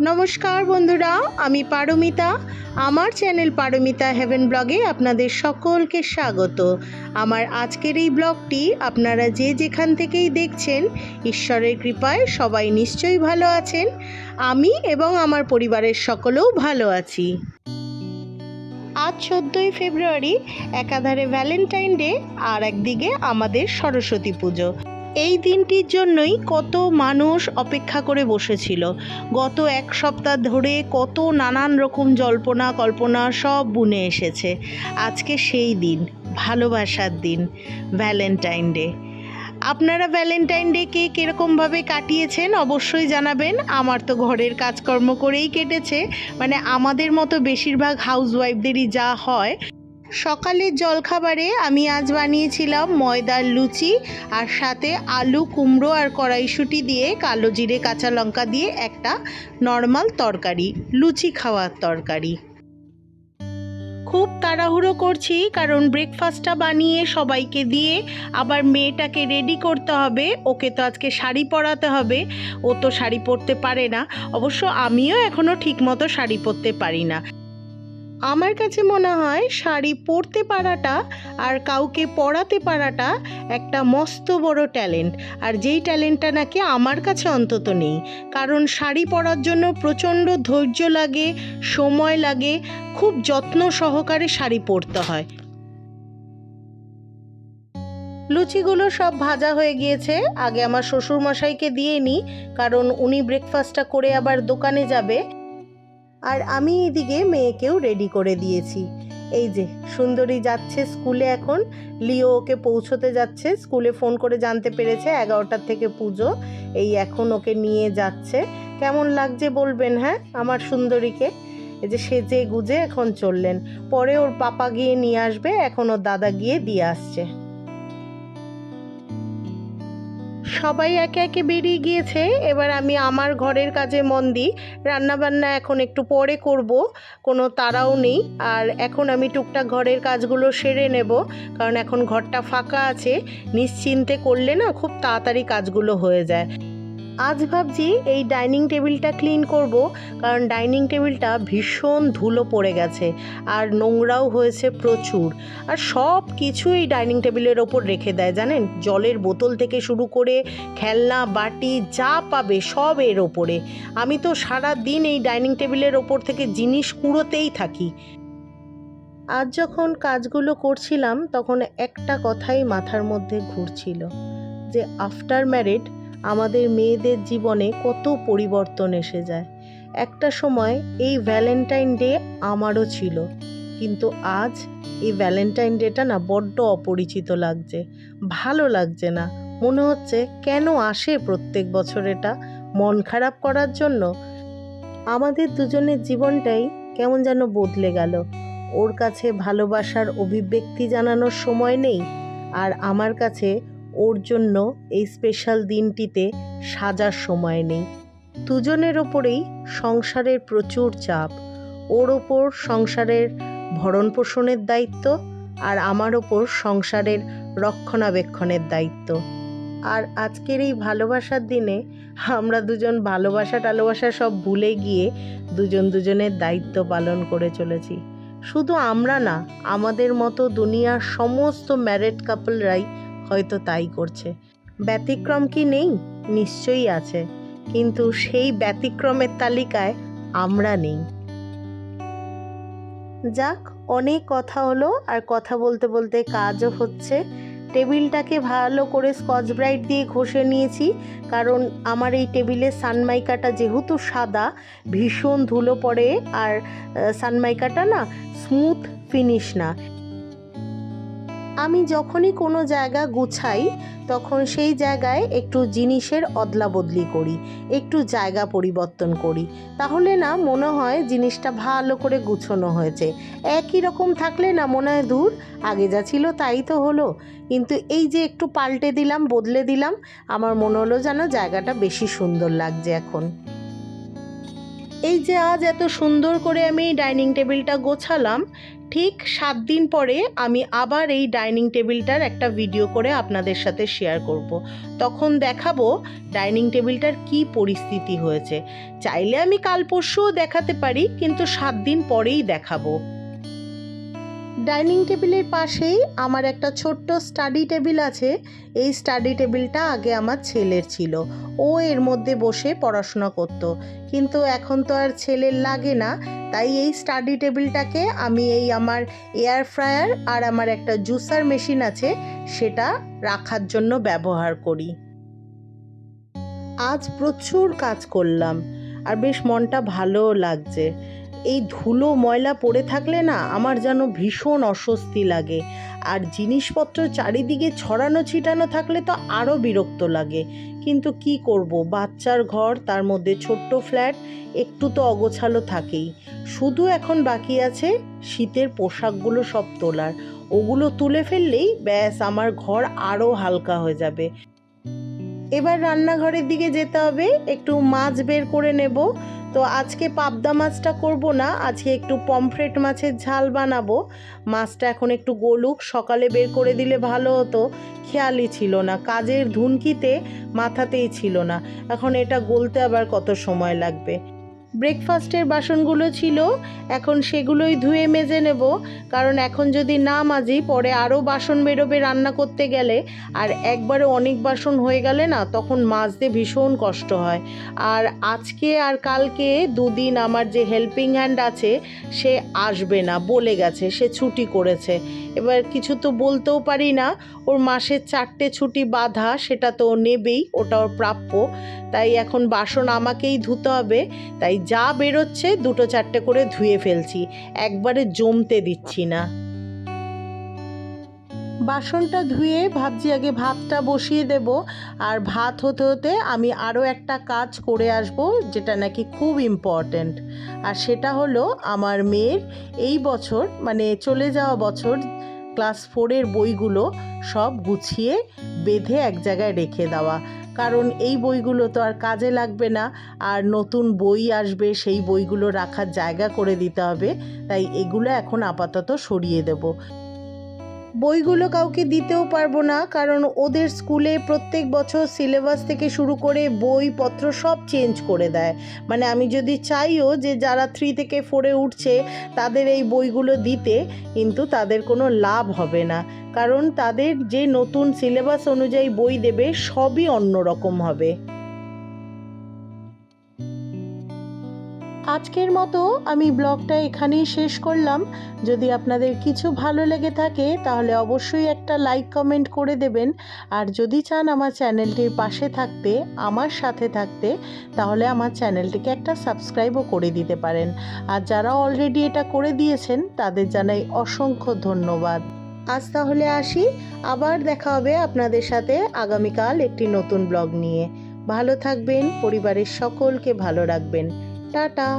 নমস্কার বন্ধুরা, আমি পারমিতা। আমার চ্যানেল পারমিতা হেভেন ব্লগে আপনাদের সকলকে স্বাগত। আমার আজকের এই ব্লগটি আপনারা যে যেখান থেকেই দেখছেন, ঈশ্বরের কৃপায় সবাই নিশ্চয়ই ভালো আছেন। আমি এবং আমার পরিবারের সকলেও ভালো আছি। আজ 14ই ফেব্রুয়ারি, একাধারে ভ্যালেন্টাইন ডে আর একদিকে আমাদের সরস্বতী পুজো। এই দিনটির জন্যই কত মানুষ অপেক্ষা করে বসেছিল। গত এক সপ্তাহ ধরে কত নানান রকম জল্পনা কল্পনা সব বুনে এসেছে। আজকে সেই দিন, ভালোবাসার দিন, ভ্যালেন্টাইন ডে। আপনারা ভ্যালেন্টাইন ডে কে কীরকমভাবে কাটিয়েছেন অবশ্যই জানাবেন। আমার তো ঘরের কাজকর্ম করেই কেটেছে, মানে আমাদের মতো বেশিরভাগ হাউসওয়াইফদেরই যা হয়। সকালের জলখাবারে আমি আজ বানিয়েছিলাম ময়দার লুচি, আর সাথে আলু, কুমড়ো আর কড়াইশুঁটি দিয়ে কালো জিরে কাঁচা লঙ্কা দিয়ে একটা নর্মাল তরকারি, লুচি খাওয়ার তরকারি। খুব তাড়াহুড়ো করছি কারণ ব্রেকফাস্টটা বানিয়ে সবাইকে দিয়ে আবার মেয়েটাকে রেডি করতে হবে। ওকে তো আজকে শাড়ি পরাতে হবে, ও তো শাড়ি পরতে পারে না। অবশ্য আমিও এখনও ঠিকমতো শাড়ি পরতে পারি না। আমার কাছে মনে হয় শাড়ি পরতে পারাটা আর কাউকে পরাতে পারাটা একটা মস্ত বড় ট্যালেন্ট, আর যেই ট্যালেন্টটা নাকি আমার কাছে অন্তত নেই। কারণ শাড়ি পরার জন্য প্রচণ্ড ধৈর্য লাগে, সময় লাগে, খুব যত্ন সহকারে শাড়ি পরতে হয়। লুচিগুলো সব ভাজা হয়ে গিয়েছে। আগে আমার শ্বশুরমশাইকে দিয়ে নিই, কারণ উনি ব্রেকফাস্টটা করে আবার দোকানে যাবে। আর আমি এদিকে মেয়েকেও রেডি করে দিয়েছি। এই যে সুন্দরী যাচ্ছে স্কুলে এখন। লিও ওকে পৌঁছতে যাচ্ছে, স্কুলে ফোন করে জানতে পেরেছে 11টার থেকে পুজো। এই এখন ওকে নিয়ে যাচ্ছে। কেমন লাগছে বলবেন হ্যাঁ আমার সুন্দরীকে? এই যে সেজে গুজে এখন চললেন। পরে ওর পাপা গিয়ে নিয়ে আসবে, এখন ওর দাদা গিয়ে দিয়ে আসছে। সবাই একে একে বেরিয়ে গিয়েছে। এবার আমি আমার ঘরের কাজে মন দিই। রান্নাবান্না এখন একটু পরে করব, কোনো তাড়াও নেই। আর এখন আমি টুকটাক ঘরের কাজগুলো সেরে নেব, কারণ এখন ঘরটা ফাঁকা আছে। নিশ্চিন্তে করলে না খুব তাড়াতাড়ি কাজগুলো হয়ে যায়। আজ ভাবছি এই ডাইনিং টেবিলটা ক্লিন করব, কারণ ডাইনিং টেবিলটা ভীষণ ধুলো পড়ে গেছে আর নোংরাও হয়েছে প্রচুর। আর সব কিছু এই ডাইনিং টেবিলের ওপর রেখে দেয় জানেন, জলের বোতল থেকে শুরু করে খেলনা বাটি যা পাবে সব এর ওপরে। আমি তো সারা দিন এই ডাইনিং টেবিলের ওপর থেকে জিনিস কুড়োতেই থাকি। আজ যখন কাজগুলো করছিলাম তখন একটা কথাই মাথার মধ্যে ঘুরছিল, যে আফটার ম্যারিড আমাদের মেয়েদের জীবনে কত পরিবর্তন এসে যায়। একটা সময় এই ভ্যালেন্টাইন ডে আমারও ছিল, কিন্তু আজ এই ভ্যালেন্টাইন ডেটা না বড্ড অপরিচিত লাগছে, ভালো লাগছে না। মনে হচ্ছে কেন আসে প্রত্যেক বছর, এটা মন খারাপ করার জন্য? আমাদের দুজনের জীবনটাই কেমন যেন বদলে গেল। ওর কাছে ভালোবাসার অভিব্যক্তি জানানোর সময় নেই, আর আমার কাছে ওর জন্য এই স্পেশাল দিনটিতে সাজার সময় নেই। দুজনের ওপরেই সংসারের প্রচুর চাপ। ওর ওপর সংসারের ভরণ পোষণের দায়িত্ব, আর আমার ওপর সংসারের রক্ষণাবেক্ষণের দায়িত্ব। আর আজকের এই ভালোবাসার দিনে আমরা দুজন ভালোবাসা টালোবাসা সব ভুলে গিয়ে দুজন দুজনের দায়িত্ব পালন করে চলেছি। শুধু আমরা না, আমাদের মতো দুনিয়ার সমস্ত ম্যারিড কাপলরাই হয়তো তাই করছে। ব্যতিক্রম কি নেই? নিশ্চয়ই আছে, কিন্তু সেই ব্যতিক্রমের তালিকায় আমরা নেই। যাক, অনেক কথা হলো, আর কথা বলতে বলতে কাজও হচ্ছে। টেবিলটাকে ভালো করে স্কচ ব্রাইট দিয়ে ঘষে নিয়েছি, কারণ আমার এই টেবিলের সানমাইকাটা যেহেতু সাদা, ভীষণ ধুলো পড়ে, আর সানমাইকাটা না স্মুথ ফিনিশ না। আমি যখনই কোনো জায়গা গুছাই তখন সেই জায়গায় একটু জিনিসের অদলা বদলি করি, একটু জায়গা পরিবর্তন করি, তাহলে না মনে হয় জিনিসটা ভালো করে গুছানো হয়েছে। একই রকম থাকলে না মনে হয় দূর, আগে যা ছিল তাই তো হলো। কিন্তু এই যে একটু পাল্টে দিলাম, বদলে দিলাম, আমার মনে হলো যেন জায়গাটা বেশি সুন্দর লাগছে এখন। এই যে আজ এত সুন্দর করে আমি ডাইনিং টেবিলটা গোছালাম, ঠিক 7 দিন পরে আমি আবার এই ডাইনিং টেবিলটার একটা ভিডিও করে আপনাদের সাথে শেয়ার করব। তখন দেখাবো ডাইনিং টেবিলটার কি পরিস্থিতি হয়েছে। চাইলে আমি কাল পরশুও দেখাতে পারি, কিন্তু 7 দিন পরেই দেখাবো। ডাইনিং টেবিলের পাশেই আমার একটা ছোট্ট স্টাডি টেবিল আছে। এই স্টাডি টেবিলটা আগে আমার ছেলের ছিল, ও এর মধ্যে বসে পড়াশোনা করত, কিন্তু এখন তো আর ছেলের লাগে না, তাই এই স্টাডি টেবিলটাকে আমি এই আমার এয়ার ফ্রায়ার আর আমার একটা জুসার মেশিন আছে সেটা রাখার জন্য ব্যবহার করি। আজ প্রচুর কাজ করলাম আর বেশ মনটা ভালোও লাগছে। এই ধুলো ময়লা পড়ে থাকলে না আমার যেন ভীষণ অস্বস্তি লাগে, আর জিনিসপত্র চারিদিকে ছড়ানো ছিটানো থাকলে তো আরও বিরক্ত লাগে। কিন্তু কি করব, বাচ্চার ঘর, তার মধ্যে ছোট্ট ফ্ল্যাট, একটু তো অগোছালো থাকেই। শুধু এখন বাকি আছে শীতের পোশাকগুলো সব তোলার, ওগুলো তুলে ফেললেই ব্যাস আমার ঘর আরও হালকা হয়ে যাবে। এবার রান্নাঘরের দিকে যেতে হবে, একটু মাছ বের করে নেব। তো আজকে পাবদা মাছটা করব না, আজকে একটু পমফ্রেট মাছের ঝাল বানাবো। মাছটা এখন একটু গলুক, সকালে বের করে দিলে ভালো হতো, খেয়ালই ছিল না, কাজের ধুনকিতে মাথাতেই ছিল না। এখন এটা গলতে আবার কত সময় লাগবে। ব্রেকফাস্টের বাসনগুলো ছিল, এখন সেগুলোই ধুয়ে মেজে নেব, কারণ এখন যদি না মাজি পরে আরও বাসন বেরোবে রান্না করতে গেলে, আর একবারে অনেক বাসন হয়ে গেলে না তখন মাজতে ভীষণ কষ্ট হয়। আর আজকে আর কালকে দুদিন আমার যে হেল্পিং হ্যান্ড আছে সে আসবে না, বলে গেছে, সে ছুটি করেছে। এবার কিছু তো বলতেও পারি না, ওর মাসের 4টে ছুটি বাঁধা, সেটা তো নেবেই, ওটা ওর প্রাপ্য। তাই এখন বাসন আমাকেই ধুতে হবে, তাই যা বেরোচ্ছে 2-4টে করে ধুয়ে ফেলছি, একবারে জমতে দিচ্ছি না। বাসনটা ধুয়ে ভাবছি আগে ভাতটা বসিয়ে দেব, আর ভাত হতে হতে আমি আরও একটা কাজ করে আসব যেটা নাকি খুব ইম্পর্ট্যান্ট। আর সেটা হলো আমার মেয়ের এই বছর, মানে চলে যাওয়া বছর, ক্লাস 4-এর বইগুলো সব গুছিয়ে বেঁধে এক জায়গায় রেখে দেওয়া। কারণ এই বইগুলো তো আর কাজে লাগবে না, আর নতুন বই আসবে, সেই বইগুলো রাখার জায়গা করে দিতে হবে। তাই এগুলো এখন আপাতত সরিয়ে দেব। বইগুলো কাউকে দিতেও পারবো না, কারণ ওদের স্কুলে প্রত্যেক বছর সিলেবাস থেকে শুরু করে বইপত্র সব চেঞ্জ করে দেয়। মানে আমি যদি চাইও যে যারা 3 থেকে 4-এ উঠছে তাদের এই বইগুলো দিতে, কিন্তু তাদের কোনো লাভ হবে না, কারণ তাদের যে নতুন সিলেবাস অনুযায়ী বই দেবে সবই অন্যরকম হবে। আজকের মতো আমি ব্লগটা এখানেই শেষ করলাম। যদি আপনাদের কিছু ভালো লেগে থাকে তাহলে অবশ্যই একটা লাইক কমেন্ট করে দেবেন, আর যদি চান আমার চ্যানেলটির পাশে থাকতে, আমার সাথে থাকতে, তাহলে আমার চ্যানেলটিকে একটা সাবস্ক্রাইবও করে দিতে পারেন। আর যারা অলরেডি এটা করে দিয়েছেন তাদের জানাই অসংখ্য ধন্যবাদ। আজ তাহলে আসি, আবার দেখা হবে আপনাদের সাথে আগামীকাল একটি নতুন ব্লগ নিয়ে। ভালো থাকবেন, পরিবারের সকলকে ভালো রাখবেন। টাটা।